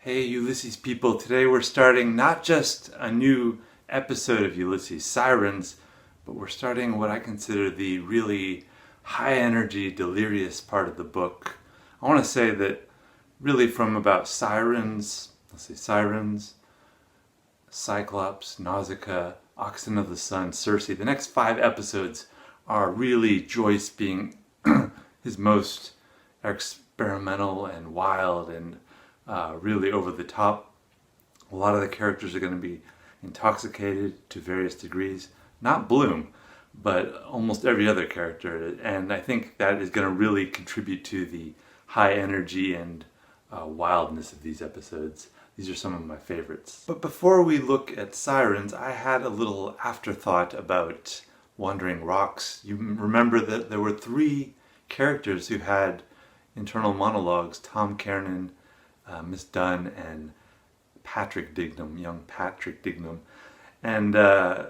Hey Ulysses people, today we're starting not just a new episode of Ulysses Sirens, but we're starting what I consider the really high energy, delirious part of the book. I want to say that really from about Sirens, Cyclops, Nausicaa, Oxen of the Sun, Circe, the next 5 episodes are really Joyce being his most experimental and wild and really over the top. A lot of the characters are going to be intoxicated to various degrees. Not Bloom, but almost every other character. And I think that is going to really contribute to the high energy and wildness of these episodes. These are some of my favorites. But before we look at Sirens, I had a little afterthought about Wandering Rocks. You remember that there were 3 characters who had internal monologues: Tom Kernan, Miss Dunn, and Patrick Dignam, young Patrick Dignam. And I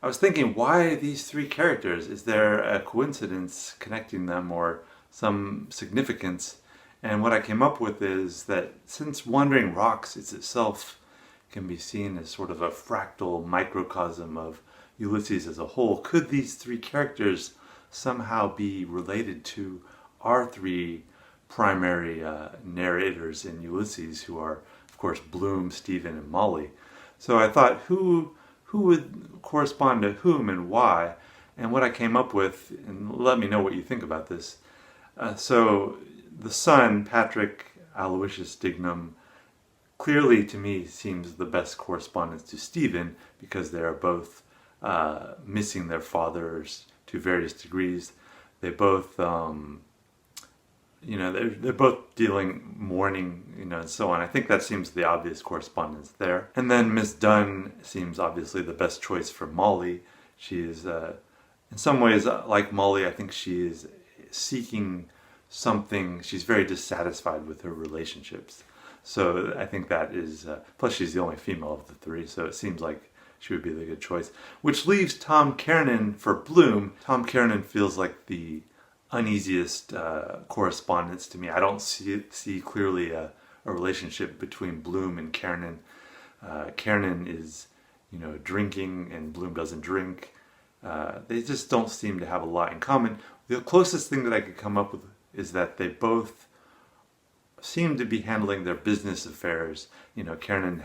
was thinking, why these 3 characters? Is there a coincidence connecting them or some significance? And what I came up with is that since Wandering Rocks itself can be seen as sort of a fractal microcosm of Ulysses as a whole, could these 3 characters somehow be related to our 3 primary narrators in Ulysses, who are, of course, Bloom, Stephen, and Molly? So I thought, who would correspond to whom and why? And what I came up with, and let me know what you think about this. So the son, Patrick Aloysius Dignam, clearly to me seems the best correspondence to Stephen, because they are both missing their fathers to various degrees. They both they're both dealing mourning, and so on. I think that seems the obvious correspondence there. And then Miss Dunn seems obviously the best choice for Molly. She is, in some ways, like Molly, I think she is seeking something. She's very dissatisfied with her relationships. So I think that is, plus she's the only female of the 3, so it seems like she would be the good choice. Which leaves Tom Kernan for Bloom. Tom Kernan feels like the uneasiest correspondence to me. I don't see clearly a relationship between Bloom and Kernan. Kernan is, drinking, and Bloom doesn't drink. They just don't seem to have a lot in common. The closest thing that I could come up with is that they both seem to be handling their business affairs. Kernan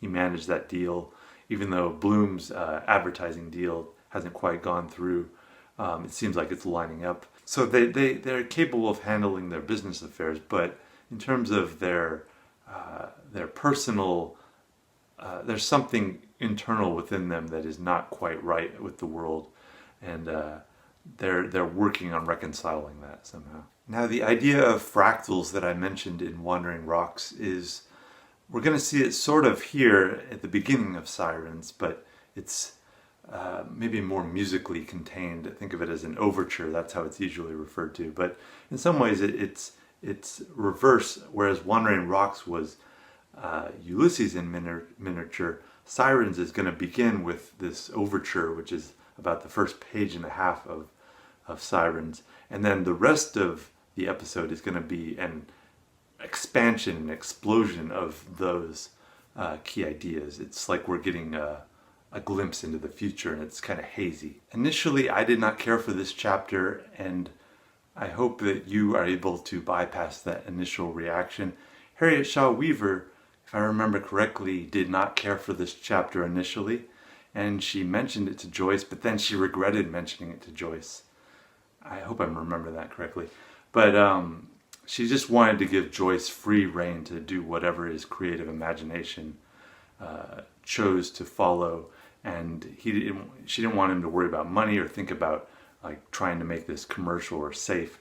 he managed that deal, even though Bloom's advertising deal hasn't quite gone through. It seems like it's lining up. So they're capable of handling their business affairs, but in terms of their personal, there's something internal within them that is not quite right with the world, and they're working on reconciling that somehow. Now, the idea of fractals that I mentioned in Wandering Rocks is, we're going to see it sort of here at the beginning of Sirens, but it's maybe more musically contained. Think of it as an overture. That's how it's usually referred to. But in some ways, it's reverse. Whereas Wandering Rocks was Ulysses in miniature, Sirens is going to begin with this overture, which is about the first page and a half of Sirens, and then the rest of the episode is going to be an expansion, an explosion of those key ideas. It's like we're getting a glimpse into the future, and it's kind of hazy. Initially, I did not care for this chapter, and I hope that you are able to bypass that initial reaction. Harriet Shaw Weaver, if I remember correctly, did not care for this chapter initially, and she mentioned it to Joyce, but then she regretted mentioning it to Joyce. I hope I remember that correctly. But she just wanted to give Joyce free rein to do whatever his creative imagination chose to follow, and she didn't want him to worry about money or think about like trying to make this commercial or safe.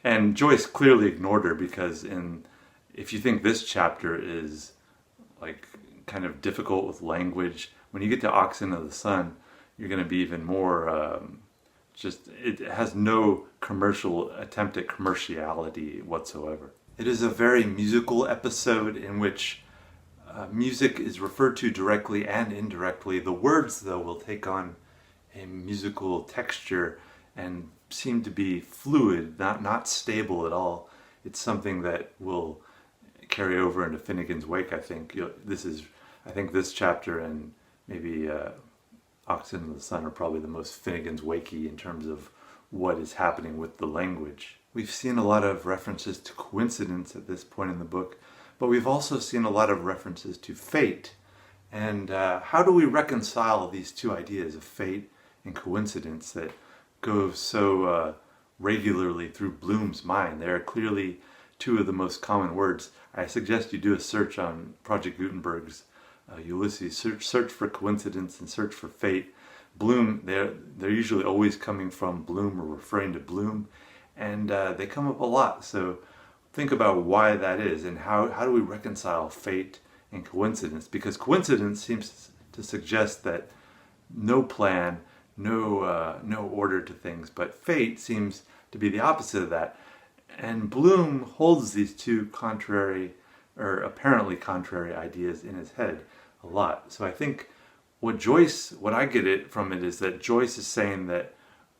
And Joyce clearly ignored her, because if you think this chapter is like kind of difficult with language, when you get to Oxen of the Sun, you're going to be even more it has no commercial attempt at commerciality whatsoever. It is a very musical episode in which Music is referred to directly and indirectly. The words, though, will take on a musical texture and seem to be fluid, not stable at all. It's something that will carry over into Finnegan's Wake. I think this chapter and maybe Oxen of the Sun are probably the most Finnegan's Wakey in terms of what is happening with the language. We've seen a lot of references to coincidence at this point in the book, but we've also seen a lot of references to fate. And how do we reconcile these two ideas of fate and coincidence that go so regularly through Bloom's mind? They are clearly two of the most common words. I suggest you do a search on Project Gutenberg's Ulysses. Search for coincidence and search for fate. Bloom, they're usually always coming from Bloom or referring to Bloom, and they come up a lot. So think about why that is, and how do we reconcile fate and coincidence? Because coincidence seems to suggest that no plan, no order to things, but fate seems to be the opposite of that. And Bloom holds these two contrary, or apparently contrary, ideas in his head a lot. So I think what I get it from it is that Joyce is saying that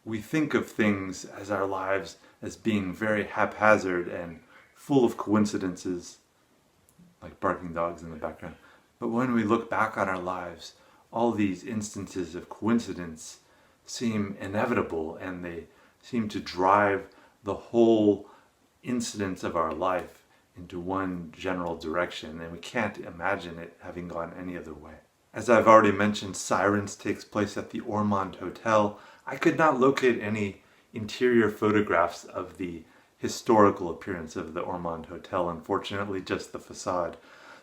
we think of things as our lives as being very haphazard and full of coincidences, like barking dogs in the background. But when we look back on our lives, all these instances of coincidence seem inevitable, and they seem to drive the whole incidents of our life into one general direction, and we can't imagine it having gone any other way. As I've already mentioned, Sirens takes place at the Ormond Hotel. I could not locate any interior photographs of the historical appearance of the Ormond Hotel, unfortunately, just the facade.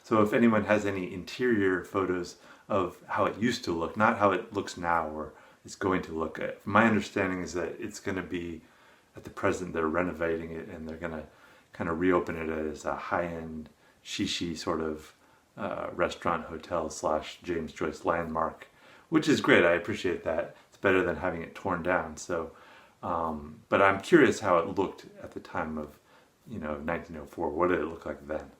So if anyone has any interior photos of how it used to look, not how it looks now or is going to look, my understanding is that it's going to be, at the present, they're renovating it and they're going to kind of reopen it as a high-end shishi sort of restaurant, hotel / James Joyce landmark, which is great. I appreciate that. It's better than having it torn down. So, but I'm curious how it looked at the time of, 1904. What did it look like then?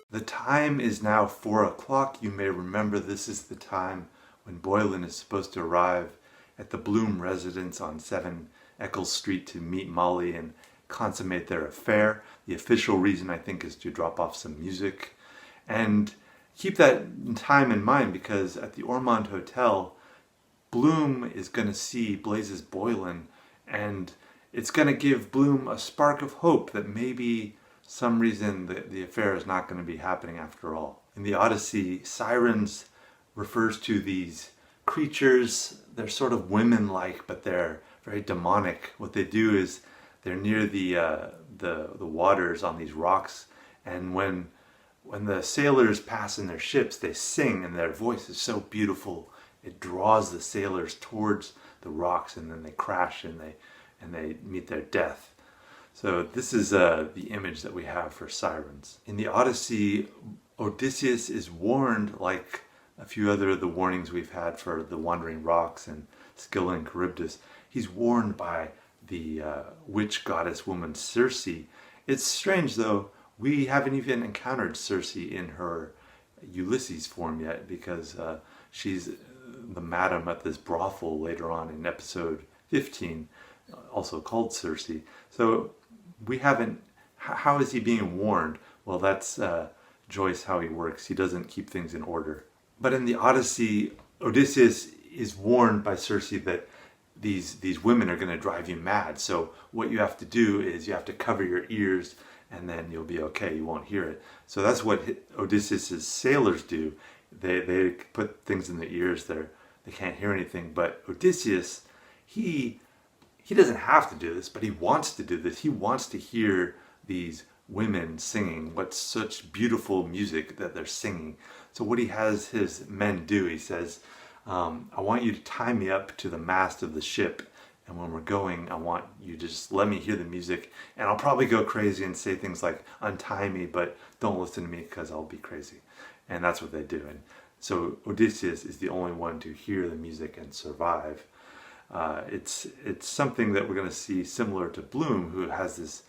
The time is now 4 o'clock. You may remember this is the time when Boylan is supposed to arrive at the Bloom residence on 7 Eccles Street to meet Molly and consummate their affair. The official reason, I think, is to drop off some music. And keep that time in mind, because at the Ormond Hotel, Bloom is going to see Blazes Boylan, and it's going to give Bloom a spark of hope that maybe some reason the affair is not going to be happening after all. In the Odyssey, Sirens refers to these creatures. They're sort of women-like, but they're very demonic. What they do is they're near the waters on these rocks, and when the sailors pass in their ships, they sing, and their voice is so beautiful it draws the sailors towards the rocks, and then they crash and they meet their death. So this is the image that we have for Sirens. In the Odyssey, Odysseus is warned, like a few other of the warnings we've had for the Wandering Rocks and Scylla and Charybdis. He's warned by the witch goddess woman Circe. It's strange though, we haven't even encountered Circe in her Ulysses form yet, because she's the madam at this brothel later on in episode 15, also called Circe. So we haven't, how is he being warned? Well, that's Joyce, how he works. He doesn't keep things in order. But in the Odyssey, Odysseus is warned by Circe that these women are going to drive you mad. So what you have to do is you have to cover your ears, and then you'll be okay. You won't hear it. So that's what Odysseus's sailors do. They put things in their ears. They can't hear anything. But Odysseus, he doesn't have to do this, but he wants to do this. He wants to hear these women singing. What's such beautiful music that they're singing. So what he has his men do, he says, I want you to tie me up to the mast of the ship, and when we're going, I want you to just let me hear the music, and I'll probably go crazy and say things like, untie me, but don't listen to me because I'll be crazy. And that's what they do. And so Odysseus is the only one to hear the music and survive. It's something that we're going to see similar to Bloom, who has this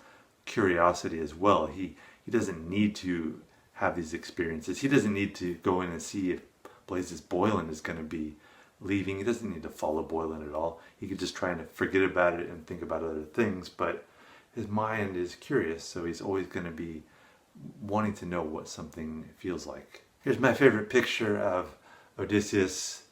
curiosity as well. He doesn't need to have these experiences. He doesn't need to go in and see if Blazes Boylan is going to be leaving. He doesn't need to follow Boylan at all. He could just try and forget about it and think about other things, but his mind is curious, so he's always going to be wanting to know what something feels like. Here's my favorite picture of Odysseus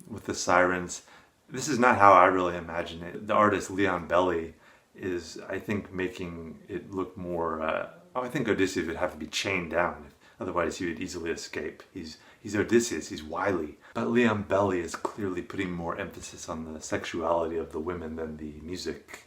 with the Sirens. This is not how I really imagine it. The artist Leon Belly is, I think, making it look more... I think Odysseus would have to be chained down. Otherwise, he would easily escape. He's Odysseus, he's wily. But Leon Belly is clearly putting more emphasis on the sexuality of the women than the music.